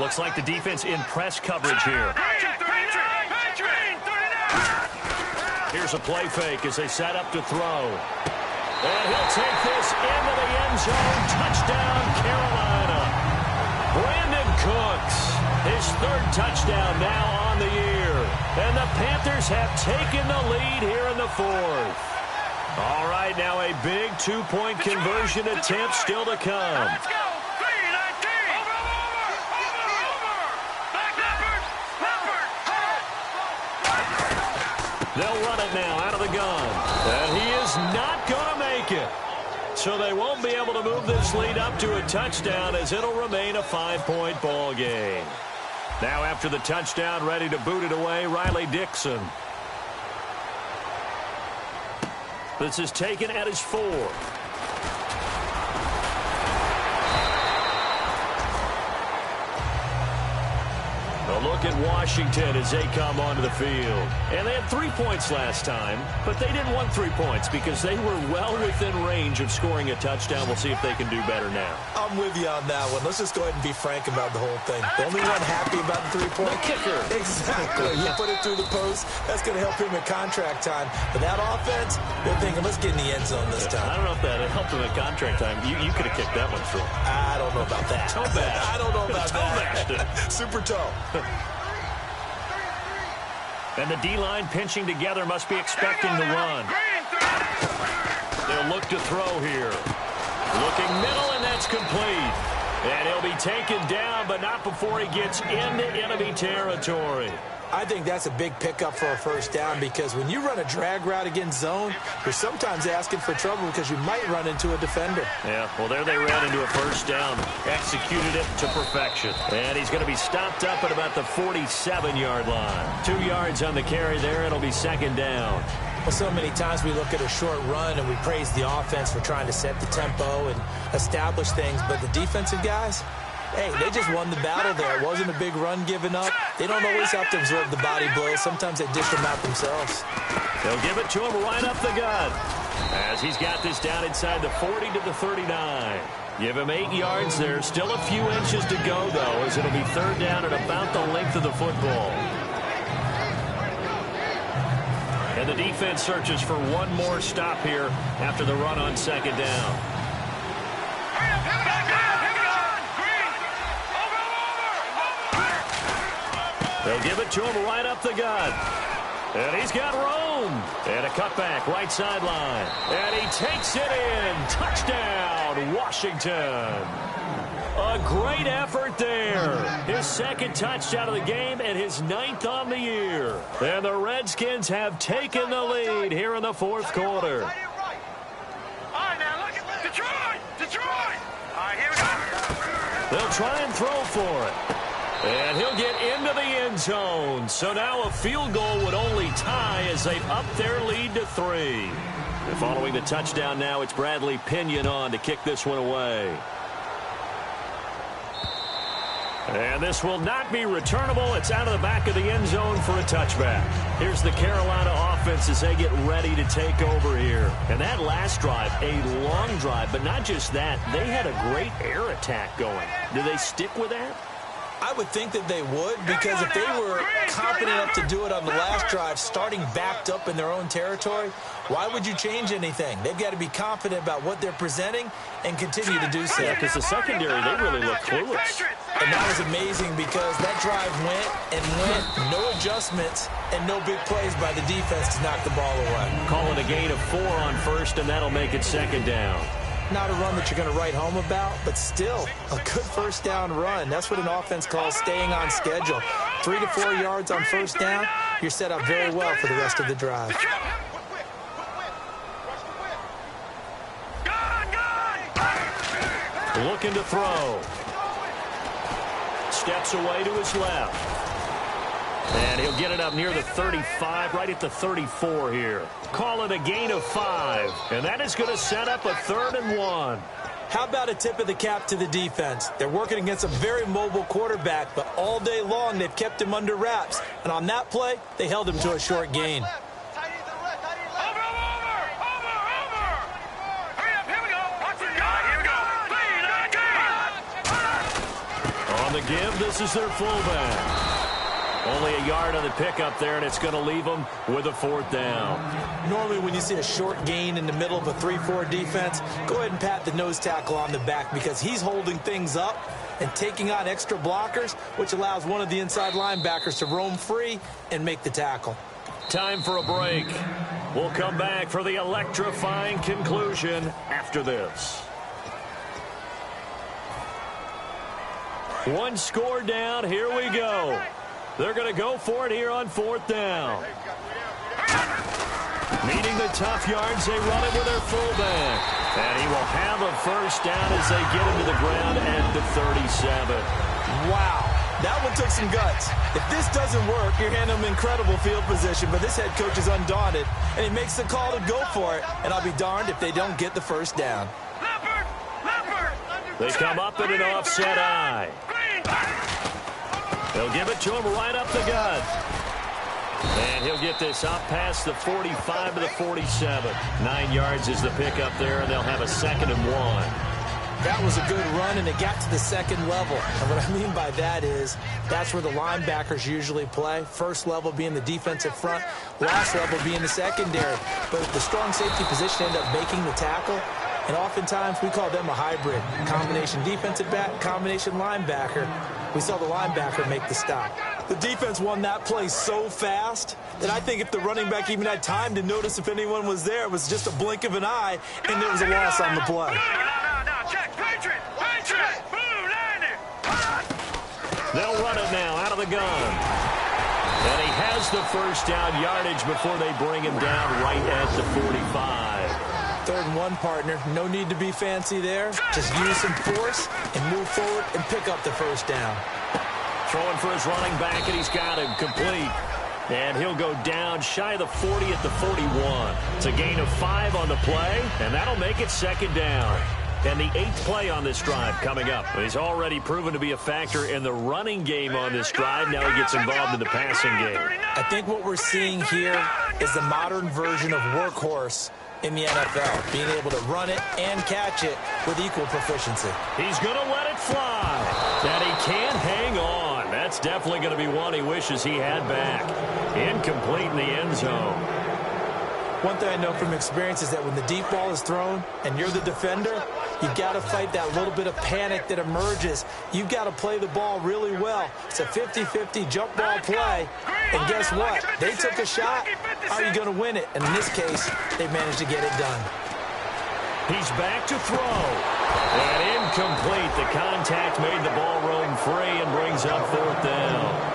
Looks like the defense in press coverage here. Here's a play fake as they set up to throw. And he'll take this into the end zone. Touchdown, Carolina. Brandon Cooks, his third touchdown now on the year. And the Panthers have taken the lead here in the fourth. All right, now a big two-point conversion attempt still to come. Let's go. 3-19. Over. Back leopard. They'll run it now out of the gun. And he is not going to make it. So they won't be able to move this lead up to a touchdown as it'll remain a 5-point ball game. Now after the touchdown, ready to boot it away, Riley Dixon. This is taken at his 4. A look at Washington as they come onto the field. And they had 3 points last time, but they didn't want 3 points because they were well within range of scoring a touchdown. We'll see if they can do better now. I'm with you on that one. Let's just go ahead and be frank about the whole thing. The only one happy about the 3-point. The kicker. Exactly. You put it through the post. That's going to help him at contract time. But that offense, they're thinking, let's get in the end zone this time. I don't know if that helped him at contract time. You could have kicked that one through. I don't know about that. Toe bash. I don't know about toe that. bashed it. Super toe. And the D-line pinching together must be expecting the run. They'll look to throw here. Looking middle, and that's complete. And he'll be taken down, but not before he gets into enemy territory. I think that's a big pickup for a first down because when you run a drag route against zone, you're sometimes asking for trouble because you might run into a defender. Yeah, well, there they ran into a first down. Executed it to perfection. And he's going to be stopped up at about the 47-yard line. 2 yards on the carry there. It'll be second down. Well, so many times we look at a short run and we praise the offense for trying to set the tempo and establish things, but the defensive guys, hey, they just won the battle there. It wasn't a big run given up. They don't always have to absorb the body blows. Sometimes they dish them out themselves. They'll give it to him right up the gut as he's got this down inside the 40 to the 39. Give him 8 yards there. Still a few inches to go, though, as it'll be third down at about the length of the football. And the defense searches for one more stop here after the run on second down. They'll give it to him right up the gut. And he's got room. And a cutback right sideline. And he takes it in. Touchdown, Washington. A great effort there. His second touchdown of the game and his 9th on the year. And the Redskins have taken the lead here in the fourth quarter. All right, now look at Detroit. All right, here we go. They'll try and throw for it. And he'll get into the end zone. So now a field goal would only tie as they've upped their lead to 3. And following the touchdown now, it's Bradley Pinion on to kick this one away. And this will not be returnable. It's out of the back of the end zone for a touchback. Here's the Carolina offense as they get ready to take over here. And that last drive, a long drive, but not just that. They had a great air attack going. Do they stick with that? I would think that they would, because if they were confident enough to do it on the last drive, starting backed up in their own territory, why would you change anything? They've got to be confident about what they're presenting and continue to do so. Yeah, because the secondary, they really look clueless. And that was amazing because that drive went, no adjustments, and no big plays by the defense to knock the ball away. Call it a gain of 4 on first, and that'll make it second down. Not a run that you're going to write home about, but still a good first down run. That's what an offense calls staying on schedule. 3 to 4 yards on first down, you're set up very well for the rest of the drive. Looking to throw. Steps away to his left. And he'll get it up near the 35, right at the 34 here. Call it a gain of 5. And that is going to set up a 3rd and 1. How about a tip of the cap to the defense? They're working against a very mobile quarterback, but all day long they've kept him under wraps. And on that play, they held him to a short gain. On the give, this is their fullback. Only a yard on the pickup there, and it's going to leave them with a 4th down. Normally when you see a short gain in the middle of a 3-4 defense, go ahead and pat the nose tackle on the back because he's holding things up and taking on extra blockers, which allows one of the inside linebackers to roam free and make the tackle. Time for a break. We'll come back for the electrifying conclusion after this. One score down. Here we go. They're going to go for it here on 4th down. Needing the tough yards, they run it with their fullback. And he will have a first down as they get him to the ground at the 37. Wow, that one took some guts. If this doesn't work, you're handing them incredible field position, but this head coach is undaunted, and he makes the call to go for it, and I'll be darned if they don't get the first down. They come up in an offset eye. They'll give it to him right up the gut. And he'll get this up past the 45 to the 47. 9 yards is the pickup there, and they'll have a 2nd and 1. That was a good run, and it got to the 2nd level. And what I mean by that is that's where the linebackers usually play. First level being the defensive front, last level being the secondary. But the strong safety position ended up making the tackle. And oftentimes we call them a hybrid. Combination defensive back, combination linebacker. We saw the linebacker make the stop. The defense won that play so fast that I think if the running back even had time to notice if anyone was there, it was just a blink of an eye, and there was a loss on the play. They'll run it now out of the gun. And he has the first down yardage before they bring him down right at the 45. 3rd and 1, partner. No need to be fancy there. Just use some force and move forward and pick up the first down. Throwing for his running back, and he's got him complete. And he'll go down shy of the 40 at the 41. It's a gain of 5 on the play, and that'll make it 2nd down. And the 8th play on this drive coming up. He's already proven to be a factor in the running game on this drive. Now he gets involved in the passing game. I think what we're seeing here is the modern version of workhorse in the NFL, being able to run it and catch it with equal proficiency. He's going to let it fly, and he can't hang on. That's definitely going to be one he wishes he had back. Incomplete in the end zone. One thing I know from experience is that when the deep ball is thrown and you're the defender, you've got to fight that little bit of panic that emerges. You've got to play the ball really well. It's a 50-50 jump ball play. And guess what? They took a shot. How are you going to win it? And in this case, they managed to get it done. He's back to throw. And incomplete. The contact made the ball roam free and brings up 4th down.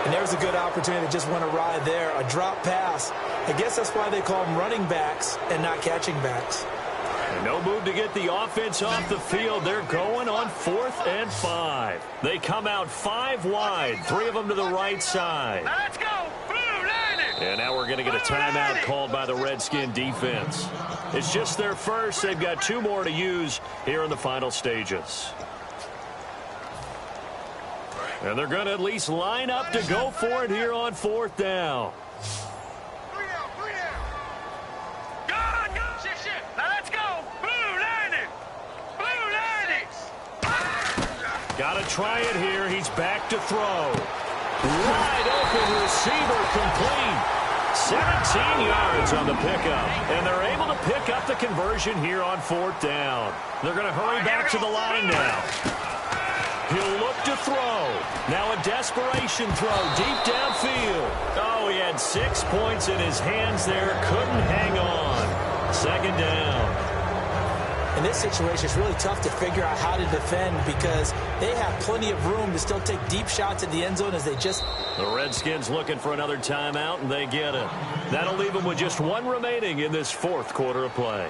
And there's a good opportunity that just went awry there. A drop pass. I guess that's why they call them running backs and not catching backs. And no move to get the offense off the field. They're going on 4th and 5. They come out 5 wide. 3 of them to the right side. Let's go. And now we're going to get a timeout called by the Redskin defense. It's just their first. They've got 2 more to use here in the final stages. And they're going to at least line up to go for it here on 4th down. Let's go. Blue landing. Blue landing. Got to try it here. He's back to throw. Wide open receiver complete. 17 yards on the pickup. And they're able to pick up the conversion here on 4th down. They're going to hurry back to the line now. He'll look to throw. Now a desperation throw deep downfield. Oh, he had 6 points in his hands there. Couldn't hang on. 2nd down. In this situation, it's really tough to figure out how to defend because they have plenty of room to still take deep shots at the end zone as they just... The Redskins looking for another timeout, and they get it. That'll leave them with just 1 remaining in this 4th quarter of play.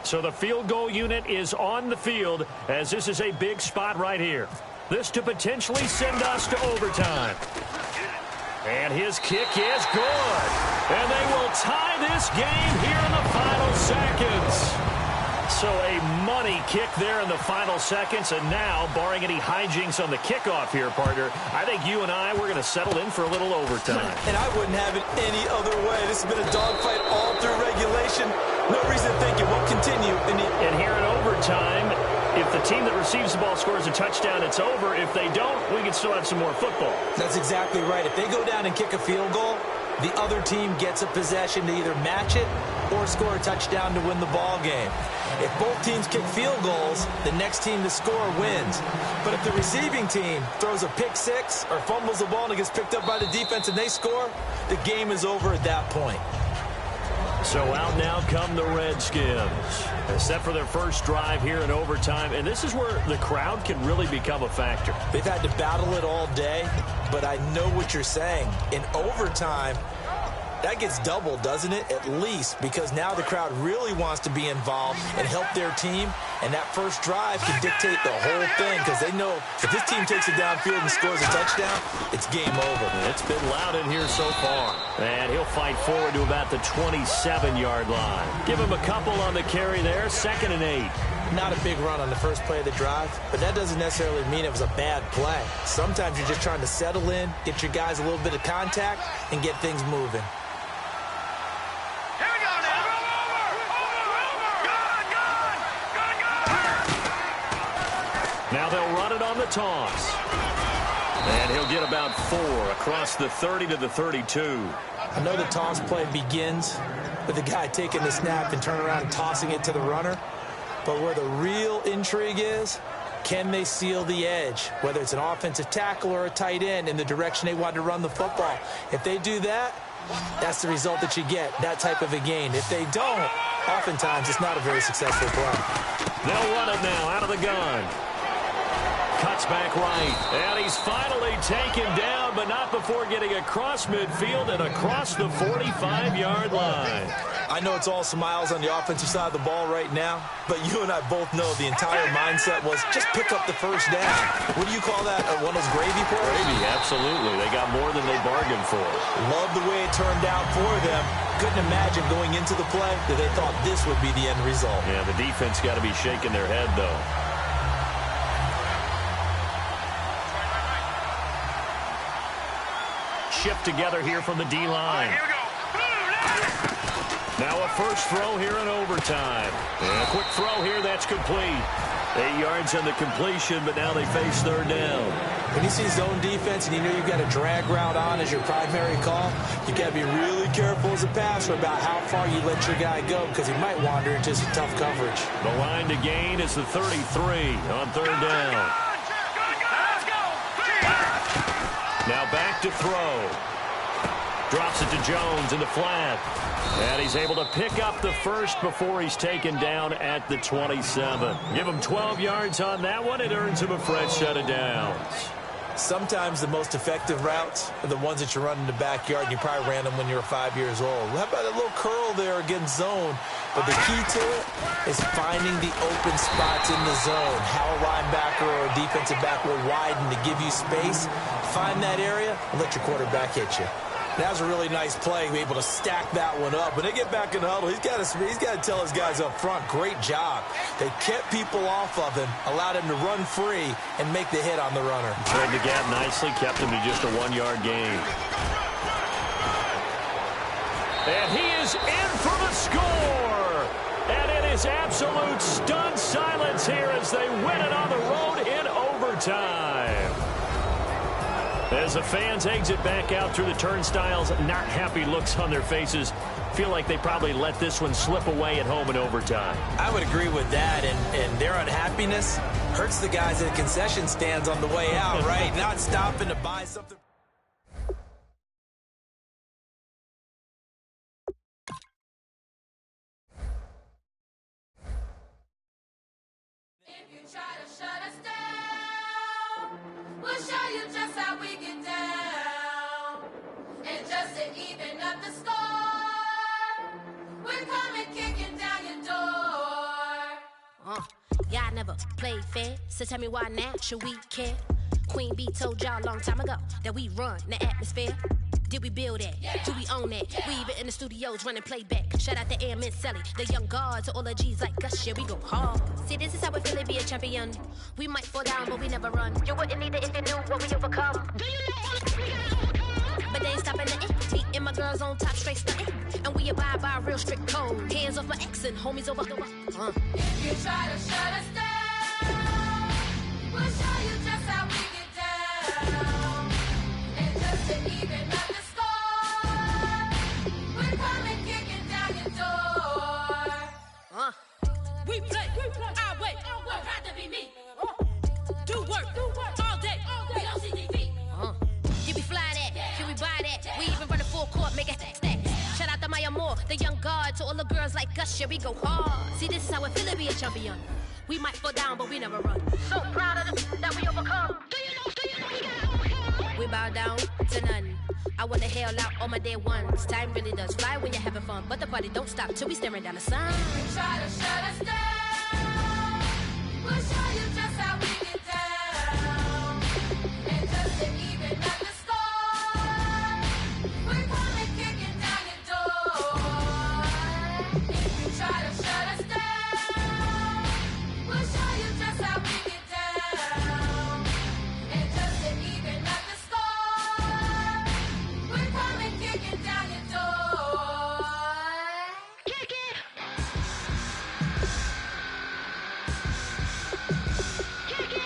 So the field goal unit is on the field as this is a big spot right here. This to potentially send us to overtime. And his kick is good. And they will tie this game here in the final seconds. So a money kick there in the final seconds. And now, barring any hijinks on the kickoff here, partner, I think you and I, we're going to settle in for a little overtime. And I wouldn't have it any other way. This has been a dogfight all through regulation. No reason to think it won't continue. And here in overtime, if the team that receives the ball scores a touchdown, it's over. If they don't, we can still have some more football. That's exactly right. If they go down and kick a field goal, the other team gets a possession to either match it or score a touchdown to win the ball game. If both teams kick field goals, the next team to score wins. But if the receiving team throws a pick six or fumbles the ball and it gets picked up by the defense and they score, the game is over at that point. So out now come the Redskins. Set for their first drive here in overtime. And this is where the crowd can really become a factor. They've had to battle it all day, but I know what you're saying. In overtime, that gets doubled, doesn't it? At least, because now the crowd really wants to be involved and help their team. And that first drive can dictate the whole thing because they know if this team takes it downfield and scores a touchdown, it's game over. It's been loud in here so far. And he'll fight forward to about the 27-yard line. Give him a couple on the carry there. 2nd and 8. Not a big run on the first play of the drive, but that doesn't necessarily mean it was a bad play. Sometimes you're just trying to settle in, get your guys a little bit of contact, and get things moving. Now they'll run it on the toss. And he'll get about 4 across the 30 to the 32. I know the toss play begins with the guy taking the snap and turning around and tossing it to the runner. But where the real intrigue is, can they seal the edge, whether it's an offensive tackle or a tight end in the direction they want to run the football? If they do that, that's the result that you get, that type of a gain. If they don't, oftentimes it's not a very successful play. They'll run it now out of the gun. Cuts back right, and he's finally taken down, but not before getting across midfield and across the 45-yard line. I know it's all smiles on the offensive side of the ball right now, but you and I both know the entire mindset was just pick up the first down. What do you call that? One of those gravy plays? Gravy, absolutely. They got more than they bargained for. Love the way it turned out for them. Couldn't imagine going into the play that they thought this would be the end result. Yeah, the defense got to be shaking their head, though. Shift together here from the D-line. Here we go. Now a first throw here in overtime. And a quick throw here, that's complete. 8 yards on the completion, but now they face 3rd down. When you see zone defense and you know you've got a drag route on as your primary call, you've got to be really careful as a passer about how far you let your guy go because he might wander into some tough coverage. The line to gain is the 33 on 3rd down. Now back to throw. Drops it to Jones in the flat. And he's able to pick up the first before he's taken down at the 27. Give him 12 yards on that one. It earns him a fresh set of downs. Sometimes the most effective routes are the ones that you run in the backyard, and you probably ran them when you were 5 years old. How about a little curl there against zone? But the key to it is finding the open spots in the zone. How a linebacker or a defensive back will widen to give you space. Find that area and let your quarterback hit you. That was a really nice play, able to stack that one up. When they get back in the huddle, he's got to tell his guys up front, great job. They kept people off of him, allowed him to run free, and make the hit on the runner. Played the gap nicely, kept him to just a 1-yard gain. And he is in for the score. And it is absolute stunned silence here as they win it on the road in overtime. As the fans exit back out through the turnstiles, not happy looks on their faces. Feel like they probably let this one slip away at home in overtime. I would agree with that, and their unhappiness hurts the guys at the concession stands on the way out, right? Not stopping to buy something. If you try to shut us down, we'll show you just how we get down. And just to even up the score, we're coming kicking down your door. Y'all never played fair, so tell me why now should we care? Queen B told y'all a long time ago that we run the atmosphere. Did we build that? Yeah. Do we own that? Yeah. We even in the studios running playback. Shout out to H.A.M and Sally, the young guards, to all the G's like us. Yeah, we go hard. See, this is how we feel to be a champion. We might fall down, but we never run. You wouldn't need it if you knew what we overcome. Do you know all we got? But they ain't stopping nothing. Me and my girls on top, straight stunting. And we abide by a real strict code. Hands off my ex and homies over. If you try to shut us down, we'll show you just how we get down. And just to even up the score, we're coming kicking down your door. We play, our way, I'd rather be me. do work, all day. We don't see defeat. You be fly that, can we buy that? We even run a full court, make it stack. Shout out to Maya Moore, the young guard, to all the girls like us, yeah, we go hard. See, this is how it feel to be a champion. We might fall down, but we never run. So proud of them that we overcome. Do you know we got overcome? We bow down to none. I wanna hail out all my day ones. Time really does fly when you're having fun, but the party don't stop till we staring down the sun. Try to shut us down, we'll show you just how we get down. And just to even up the score, we're coming kicking down your door. If you try to shut us down, we'll show you just how we get down. And just to even up the score, we're coming kicking down your door. Kick it! Kick it!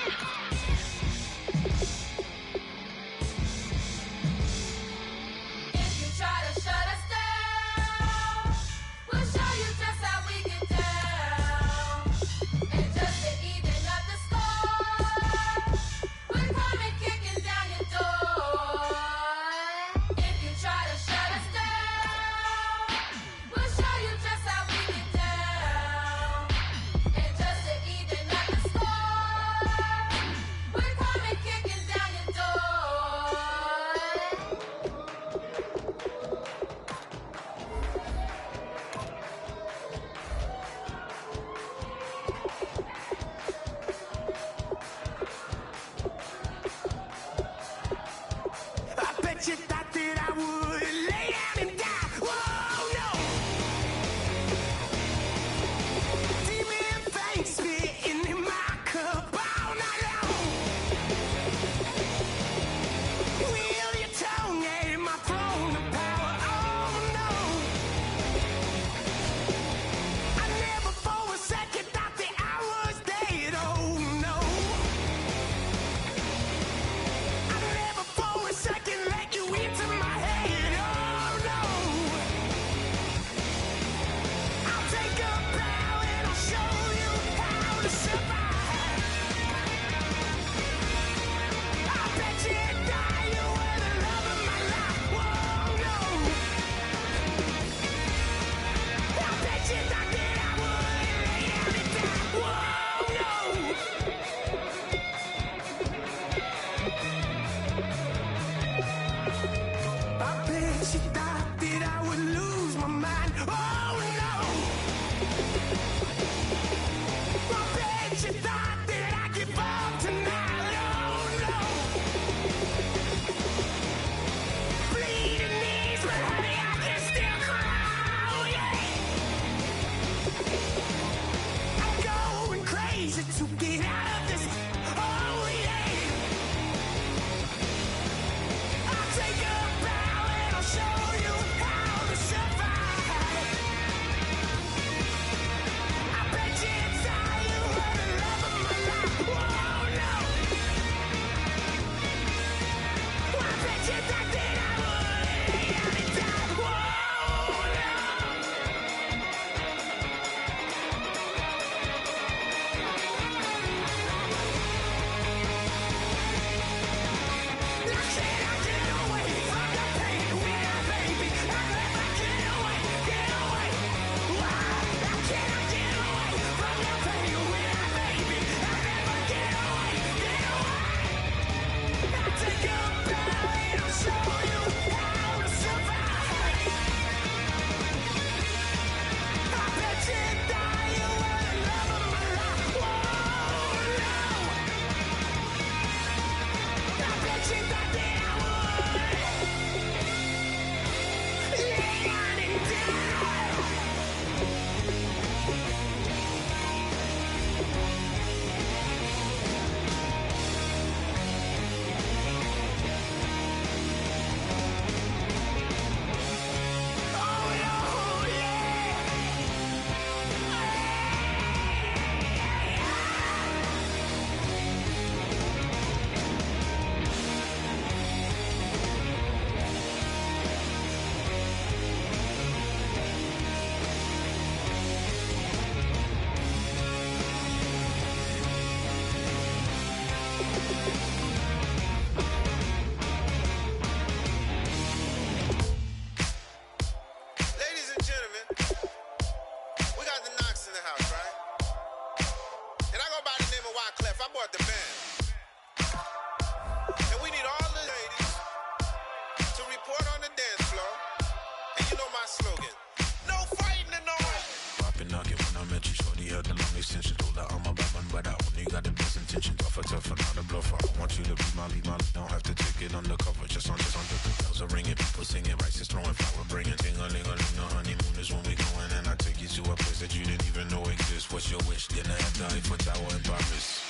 attention, tougher, not a bluffer. I want you to be my lead, don't have to take it undercover. Just under the bells are ringing, people singing, rice is throwing, flower bringing. Ting-a-ling-a-ling, the honeymoon is when we going, and I take you to a place that you didn't even know exists. What's your wish? Dinner at the Eiffel Tower in Paris.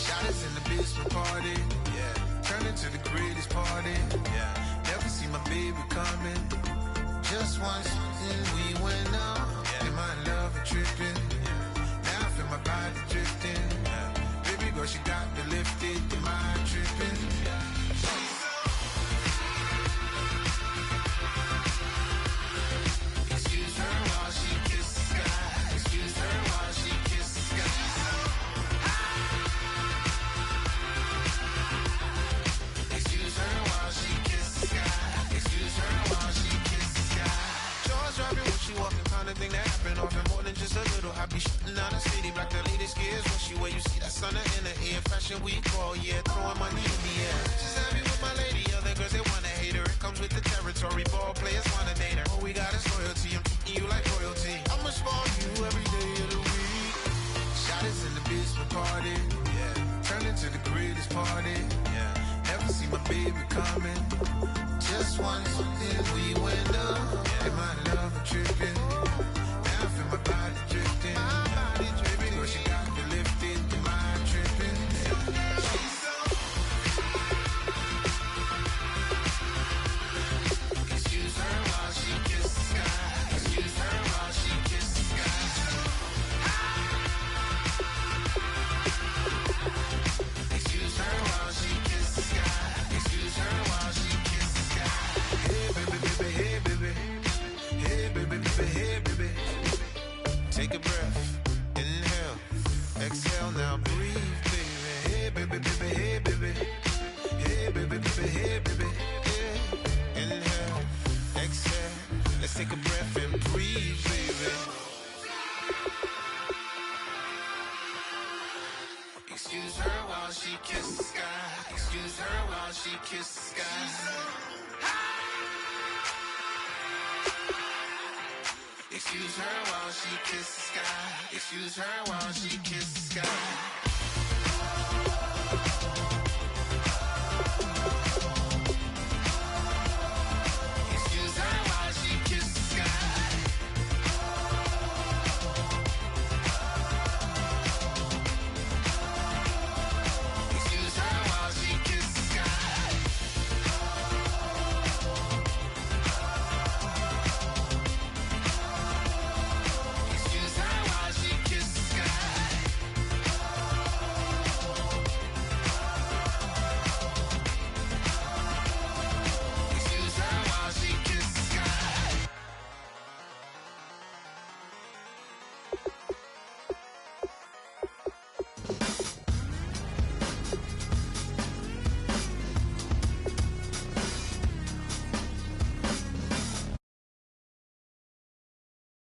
Shot us in the basement party, yeah. Turn into the greatest party, yeah. Never see my baby coming. Just once, then we went up, yeah. And my love a tripping, yeah. Now I feel my body drifting, yeah. Baby girl, she got me lifted, the mind tripping, yeah. Excuse her while she kiss the sky. Excuse her while she kiss the sky. Excuse her while she kiss the sky. Excuse her while she kiss the sky. Jaws dropping when she walking, kind of thing that happen often. More than just a little. I be shooting down the city, black the latest gears. When she wear, you see that sun in the air. Fashion week all year, throwing money in the air. She's happy with my lady, other girls they wanna hate her. It comes with the territory, ball players wanna date her. All we got is loyalty, I'm treating you like royalty. I'ma spoil you every day of the week. Shot us in the basement party, yeah. Turn into the greatest party, yeah. Never see my baby coming. Just once, then we went up, yeah. And my love a tripping. Now I feel my body drifting. My body dripping. Girl, she got me lifted, the mind tripping. She's so. Excuse her while she kiss the sky. Excuse her while she kiss the sky. Excuse her while she kiss the sky. Excuse her while she kiss the sky. Hey baby, baby, hey baby. Hey baby, baby, hey baby. Take a breath, inhale, exhale, now breathe, baby. Hey baby, baby, hey baby. Hey baby, baby, hey baby. Yeah. Inhale, exhale, let's take a breath and breathe, baby. Excuse her while she kiss the sky. Excuse her while she kiss the sky. Excuse her while she kiss the sky. Excuse her while she kiss the sky.